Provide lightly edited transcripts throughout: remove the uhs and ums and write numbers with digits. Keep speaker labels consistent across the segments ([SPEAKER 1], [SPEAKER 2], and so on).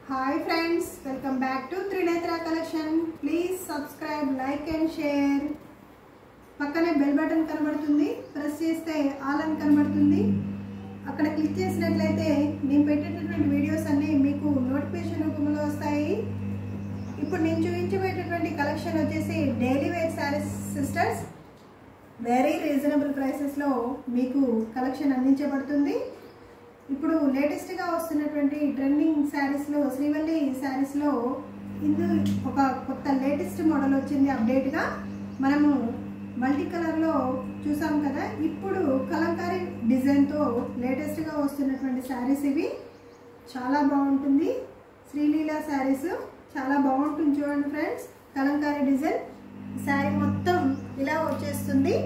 [SPEAKER 1] Hi friends, welcome back to Trinetra collection. Please subscribe, like and share. పక్కనే bell button కనబడుతుంది, press చేస్తే all అని కనబడుతుంది. అక్కడ క్లిక్ చేసినట్లయితే నేను పెట్టేటటువంటి వీడియోస్ అన్నీ మీకు నోటిఫికేషన్ రూపంలో వస్తాయి. ఇప్పుడు నేను చూపించబోయేటటువంటి కలెక్షన్ వచ్చేసి daily wear sarees sisters. Very reasonable ప్రైసెస్లో మీకు కలెక్షన్ అందించబడుతుంది. ఇప్పుడు లేటెస్ట్గా వస్తున్నటువంటి ట్రెండింగ్ శారీస్లో శ్రీవల్లి శారీస్లో ఒక కొత్త లేటెస్ట్ మోడల్ వచ్చింది. అప్డేట్గా మనము మల్టీ కలర్లో చూసాం కదా, ఇప్పుడు కలంకారీ డిజైన్తో లేటెస్ట్గా వస్తున్నటువంటి శారీస్ ఇవి. చాలా బాగుంటుంది. శ్రీలీల శారీస్ చాలా బాగుంటుంది. చూడండి ఫ్రెండ్స్, కలంకారీ డిజైన్ శారీ మొత్తం ఇలా వచ్చేస్తుంది.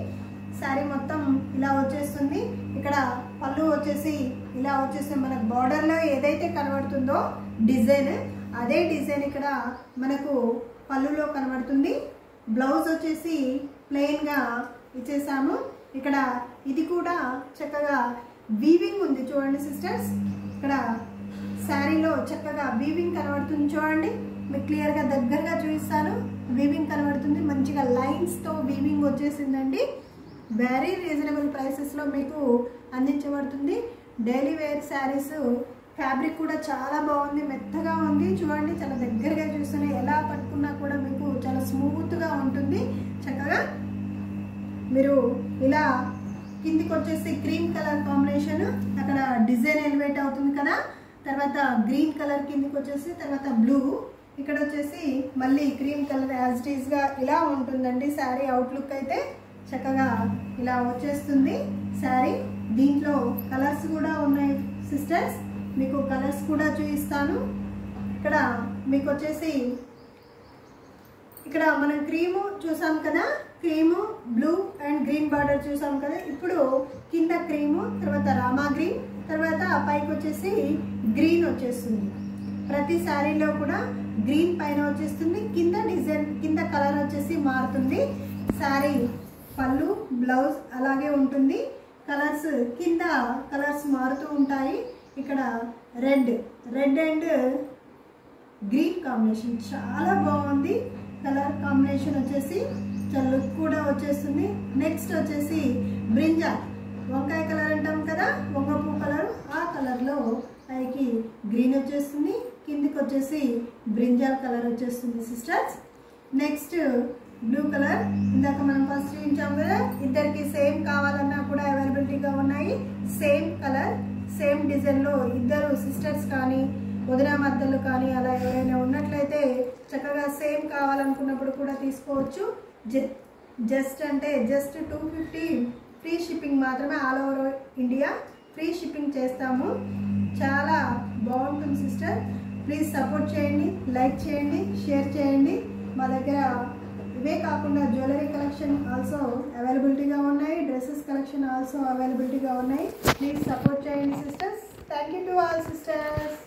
[SPEAKER 1] శారీ మొత్తం ఇలా వచ్చేస్తుంది. ఇక్కడ పళ్ళు వచ్చేసి ఇలా వచ్చేస్తుంది. మనకు బార్డర్లో ఏదైతే కనబడుతుందో డిజైన్, అదే డిజైన్ ఇక్కడ మనకు పళ్ళులో కనబడుతుంది. బ్లౌజ్ వచ్చేసి ప్లెయిన్గా ఇచ్చేసాము. ఇక్కడ ఇది కూడా చక్కగా వీవింగ్ ఉంది. చూడండి సిస్టర్స్, ఇక్కడ శారీలో చక్కగా వీవింగ్ కనబడుతుంది. చూడండి, మీకు క్లియర్గా దగ్గరగా చూపిస్తాను. వీవింగ్ కనబడుతుంది, మంచిగా లైన్స్తో వీవింగ్ వచ్చేసిందండి. వెరీ రీజనబుల్ ప్రైసెస్లో మీకు అందించబడుతుంది. డైలీ వేర్ శారీస్ ఫ్యాబ్రిక్ కూడా చాలా బాగుంది, మెత్తగా ఉంది. చూడండి, చాలా దగ్గరగా చూస్తూనే ఎలా పట్టుకున్నా కూడా మీకు చాలా స్మూత్గా ఉంటుంది. చక్కగా మీరు ఇలా కిందికి వచ్చేసి క్రీమ్ కలర్ కాంబినేషన్, అక్కడ డిజైన్ ఎలివేట్ అవుతుంది కదా. తర్వాత గ్రీన్ కలర్ కిందికి వచ్చేసి, తర్వాత బ్లూ, ఇక్కడ వచ్చేసి మళ్ళీ క్రీమ్ కలర్ యాజ్ ఇట్ ఈస్గా ఇలా ఉంటుందండి. శారీ అవుట్లుక్ అయితే చక్కగా ఇలా వచ్చేస్తుంది శారీ. దీంట్లో కలర్స్ కూడా ఉన్నాయి సిస్టర్స్, మీకు కలర్స్ కూడా చూపిస్తాను. ఇక్కడ మీకు వచ్చేసి ఇక్కడ మనం క్రీము చూసాం కదా, cream, blue and green border చూసాం కదా. ఇప్పుడు కింద క్రీము, తర్వాత రామా గ్రీన్, తర్వాత పైకి వచ్చేసి గ్రీన్ వచ్చేస్తుంది. ప్రతి శారీలో కూడా గ్రీన్ పైన వచ్చేస్తుంది. కింద డిజైన్, కింద కలర్ వచ్చేసి మారుతుంది. శారీ పళ్ళు, బ్లౌజ్ అలాగే ఉంటుంది. కలర్స్ కింద కలర్స్ మారుతూ ఉంటాయి. ఇక్కడ రెడ్ అండ్ గ్రీన్ కాంబినేషన్ చాలా బాగుంది. కలర్ కాంబినేషన్ వచ్చేసి చాలా లుక్ కూడా వచ్చేస్తుంది. నెక్స్ట్ వచ్చేసి బ్రింజాల్, వంకాయ కలర్ అంటాం కదా, వంగ పువ్వు కలర్, ఆ కలర్లో పైకి గ్రీన్ వచ్చేస్తుంది, కిందికి వచ్చేసి బ్రింజాల్ కలర్ వచ్చేస్తుంది సిస్టర్స్. నెక్స్ట్ బ్లూ కలర్, ఇందాక మనం ఫస్ట్ చూపించాం కదా. ఇద్దరికి సేమ్ కావాలన్నా కూడా అవైలబిలిటీగా ఉన్నాయి. సేమ్ కలర్, సేమ్ డిజైన్లో ఇద్దరు సిస్టర్స్ కానీ వదిన మద్దలు కానీ అలా ఎవరైనా ఉన్నట్లయితే చక్కగా సేమ్ కావాలనుకున్నప్పుడు కూడా తీసుకోవచ్చు. జస్ట్ 250 ఫ్రీ షిప్పింగ్ మాత్రమే. All over India free shipping చేస్తాము. చాలా బాగుంటుంది సిస్టర్. ప్లీజ్ సపోర్ట్ చేయండి, లైక్ చేయండి, షేర్ చేయండి. మా దగ్గర ఇవే కాకుండా జ్యువెలరీ కలెక్షన్ ఆల్సో అవైలబిలిటీగా ఉన్నాయి. డ్రెస్సెస్ కలెక్షన్ ఆల్సో అవైలబిలిటీగా ఉన్నాయి. ప్లీజ్ సపోర్ట్ చేయండి sisters. Thank you to all sisters.